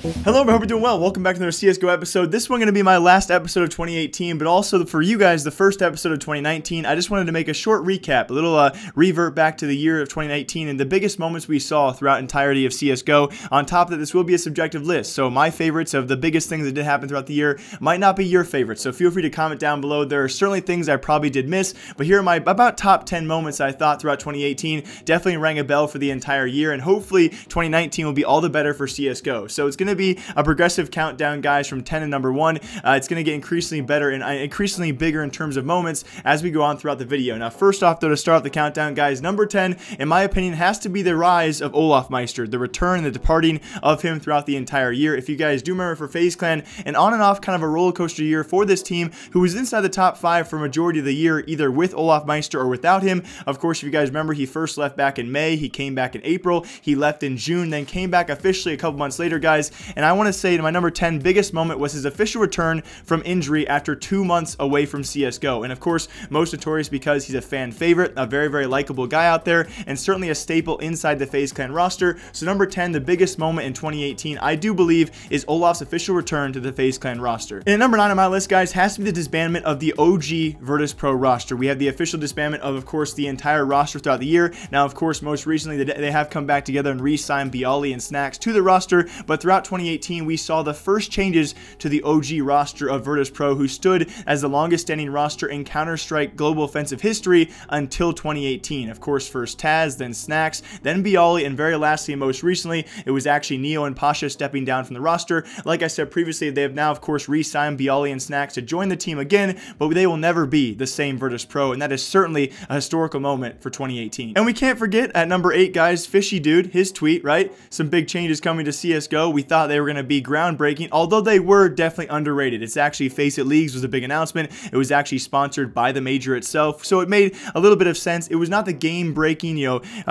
Hello, I hope you're doing well. Welcome back to another CSGO episode. This one going to be my last episode of 2018, but also for you guys, the first episode of 2019. I just wanted to make a short recap, a little revert back to the year of 2019 and the biggest moments we saw throughout entirety of CSGO. On top of that, this will be a subjective list, so my favorites of the biggest things that did happen throughout the year might not be your favorites, so feel free to comment down below. There are certainly things I probably did miss, but here are my about top 10 moments I thought throughout 2018. Definitely rang a bell for the entire year, and hopefully 2019 will be all the better for CSGO. So it's going to be a progressive countdown, guys, from 10 to number 1. It's going to get increasingly better and increasingly bigger in terms of moments as we go on throughout the video. Now, first off, though, to start off the countdown, guys, number 10, in my opinion, has to be the rise of Olaf Meister, the return and the departing of him throughout the entire year. If you guys do remember, for FaZe Clan, an on and off kind of a roller coaster year for this team, who was inside the top 5 for majority of the year, either with Olaf Meister or without him. Of course, if you guys remember, he first left back in May, he came back in April, he left in June, then came back officially a couple months later, guys. And I want to say my number 10 biggest moment was his official return from injury after 2 months away from CSGO. And of course, most notorious because he's a fan favorite, a very, very likable guy out there, and certainly a staple inside the FaZe Clan roster. So number 10, the biggest moment in 2018, I do believe, is Olaf's official return to the FaZe Clan roster. And number 9 on my list, guys, has to be the disbandment of the OG Virtus.pro roster. We have the official disbandment of course, the entire roster throughout the year. Now, of course, most recently, they have come back together and re-signed Bialy and Snacks to the roster, but throughout 2018, we saw the first changes to the OG roster of Virtus.pro, who stood as the longest standing roster in Counter-Strike Global Offensive history until 2018. Of course, first Taz, then Snacks, then Bialy, and very lastly and most recently, it was actually Neo and Pasha stepping down from the roster. Like I said previously, they have now, of course, re-signed Bialy and Snacks to join the team again, but they will never be the same Virtus.pro, and that is certainly a historical moment for 2018. And we can't forget, at number 8, guys, Fishy Dude, his tweet, right? Some big changes coming to CSGO. We thought they were going to be groundbreaking, although they were definitely underrated. It's actually Face It Leagues was a big announcement. It was actually sponsored by the major itself, so it made a little bit of sense. It was not the game-breaking,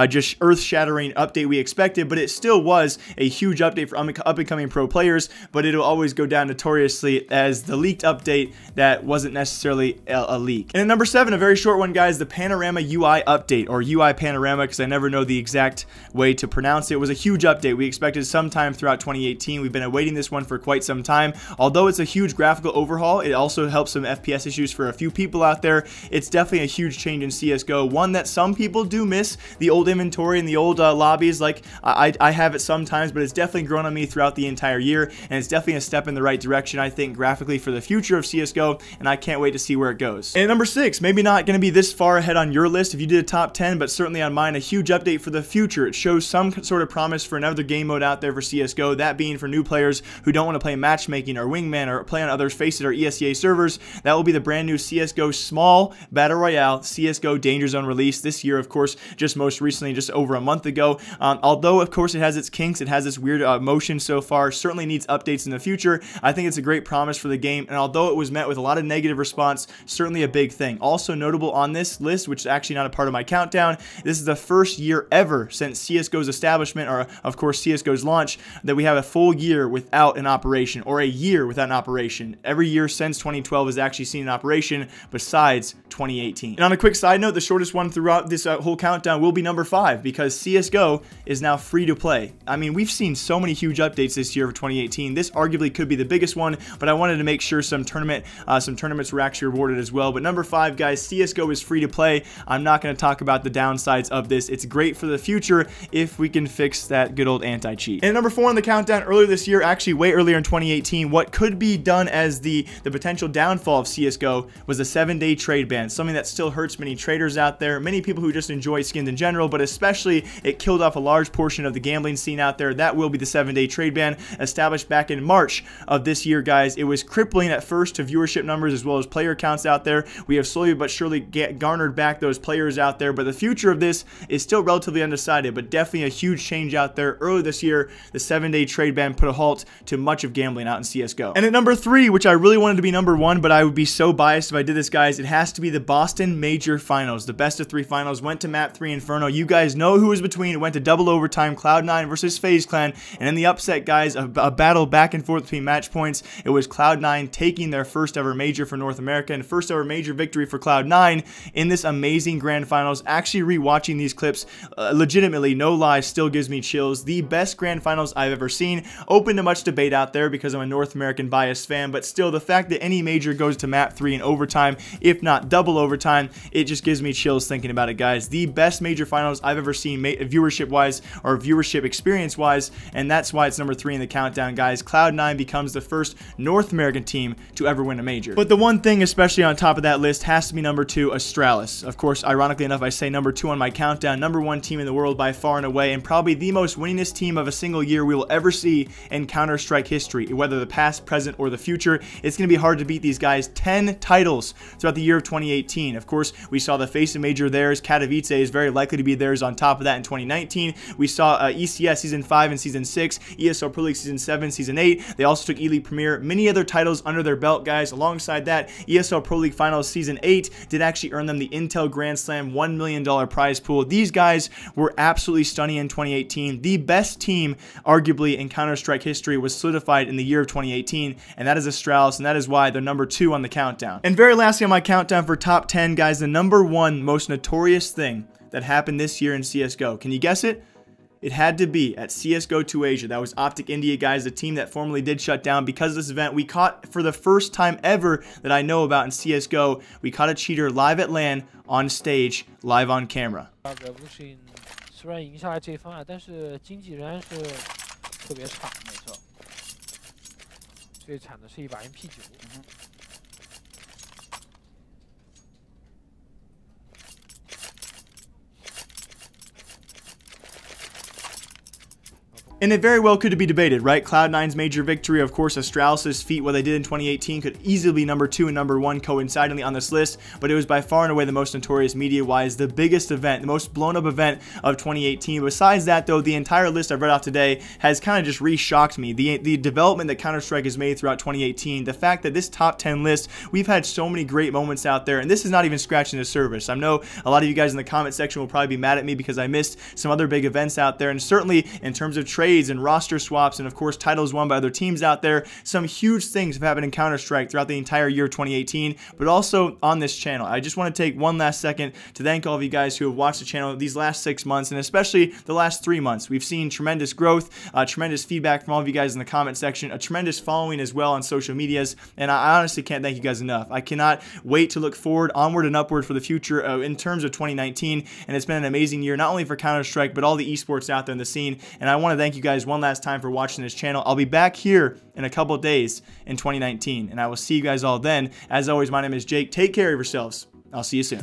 just earth-shattering update we expected, but it still was a huge update for up-and-coming pro players, but it'll always go down notoriously as the leaked update that wasn't necessarily a leak. And at number 7, a very short one, guys, the Panorama UI update, or UI Panorama, because I never know the exact way to pronounce it, was a huge update. We expected sometime throughout 2018. We've been awaiting this one for quite some time. Although it's a huge graphical overhaul, it also helps some FPS issues for a few people out there. It's definitely a huge change in CSGO, one that some people do miss, the old inventory and the old lobbies. Like I have it sometimes, but it's definitely grown on me throughout the entire year, and it's definitely a step in the right direction, I think, graphically for the future of CSGO, and I can't wait to see where it goes. And number 6, maybe not going to be this far ahead on your list if you did a top 10, but certainly on mine, a huge update for the future. It shows some sort of promise for another game mode out there for CSGO, that being for new players who don't want to play matchmaking or wingman or play on others' faces or ESEA servers. That will be the brand new CSGO Small Battle Royale CSGO Danger Zone release this year, of course, just most recently, just over a month ago. Although, of course, it has its kinks, it has this weird motion so far, certainly needs updates in the future. I think it's a great promise for the game, and although it was met with a lot of negative response, certainly a big thing. Also notable on this list, which is actually not a part of my countdown, this is the first year ever since CSGO's establishment, or of course CSGO's launch, that we have a full year without an operation, or a year without an operation. Every year since 2012 has actually seen an operation besides 2018. And on a quick side note, the shortest one throughout this whole countdown will be number 5, because CSGO is now free to play. I mean, we've seen so many huge updates this year for 2018. This arguably could be the biggest one, but I wanted to make sure some tournaments were actually rewarded as well. But number 5, guys, CSGO is free to play. I'm not going to talk about the downsides of this. It's great for the future if we can fix that good old anti-cheat. And number 4 on the countdown, earlier this year, actually way earlier in 2018, what could be done as the potential downfall of CSGO was a 7-day trade ban, something that still hurts many traders out there, many people who just enjoy skins in general, but especially it killed off a large portion of the gambling scene out there. That will be the 7-day trade ban established back in March of this year, guys. It was crippling at first to viewership numbers as well as player counts out there. We have slowly but surely garnered back those players out there, but the future of this is still relatively undecided, but definitely a huge change out there. Earlier this year, the 7-day trade ban put a halt to much of gambling out in CSGO. And at number 3, which I really wanted to be number 1, but I would be so biased if I did this, guys, it has to be the Boston Major Finals. The best of 3 finals went to Map 3 Inferno. You guys know who was between. It went to double overtime, Cloud9 versus FaZe Clan, and in the upset, guys, a battle back and forth between match points. It was Cloud9 taking their first ever major for North America and first ever major victory for Cloud9 in this amazing grand finals. Actually rewatching these clips, legitimately, no lie, still gives me chills. The best grand finals I've ever seen. 2019. Open to much debate out there because I'm a North American biased fan, but still, the fact that any major goes to map 3 in overtime, if not double overtime, it just gives me chills thinking about it, guys. The best major finals I've ever seen viewership-wise or viewership experience-wise, and that's why it's number 3 in the countdown, guys. Cloud9 becomes the first North American team to ever win a major. But the one thing, especially on top of that list, has to be number 2, Astralis. Of course, ironically enough, I say number 2 on my countdown. Number 1 team in the world by far and away, and probably the most winningest team of a single year we will ever see in Counter-Strike history, whether the past, present, or the future. It's going to be hard to beat these guys. 10 titles throughout the year of 2018. Of course, we saw the FACEIT major theirs. Katowice is very likely to be theirs on top of that in 2019. We saw ECS Season 5 and Season 6, ESL Pro League Season 7, Season 8. They also took Elite Premier. Many other titles under their belt, guys. Alongside that, ESL Pro League Finals Season 8 did actually earn them the Intel Grand Slam $1 million prize pool. These guys were absolutely stunning in 2018. The best team, arguably, in Counter-Strike history was solidified in the year of 2018, and that is Astralis, and that is why they're number 2 on the countdown. And very lastly on my countdown for top 10, guys, the number 1 most notorious thing that happened this year in CSGO. Can you guess it? It had to be at CSGO 2 Asia. That was Optic India, guys, the team that formerly did shut down. Because of this event, we caught, for the first time ever that I know about in CSGO, we caught a cheater live at LAN, on stage, live on camera. 虽然赢下来这一方案，但是经济仍然是特别差，没错。最惨的是一把 MP9。And it very well could be debated, right? Cloud9's major victory, of course, Astralis' feat, what they did in 2018, could easily be number 2 and number 1 coincidentally on this list, but it was by far and away the most notorious media-wise, the biggest event, the most blown-up event of 2018. Besides that, though, the entire list I've read off today has kind of just re-shocked me. The development that Counter-Strike has made throughout 2018, the fact that this top 10 list, we've had so many great moments out there, and this is not even scratching the surface. I know a lot of you guys in the comment section will probably be mad at me because I missed some other big events out there, and certainly in terms of trades and roster swaps and of course titles won by other teams out there, some huge things have happened in Counter-Strike throughout the entire year 2018, but also on this channel. I just want to take one last second to thank all of you guys who have watched the channel these last 6 months and especially the last 3 months. We've seen tremendous growth, tremendous feedback from all of you guys in the comment section, a tremendous following as well on social medias, and I honestly can't thank you guys enough. I cannot wait to look forward, onward and upward for the future in terms of 2019, and it's been an amazing year not only for Counter-Strike but all the esports out there in the scene, and I want to thank you guys one last time for watching this channel. I'll be back here in a couple days in 2019, and I will see you guys all then. As always, my name is Jake. Take care of yourselves. I'll see you soon.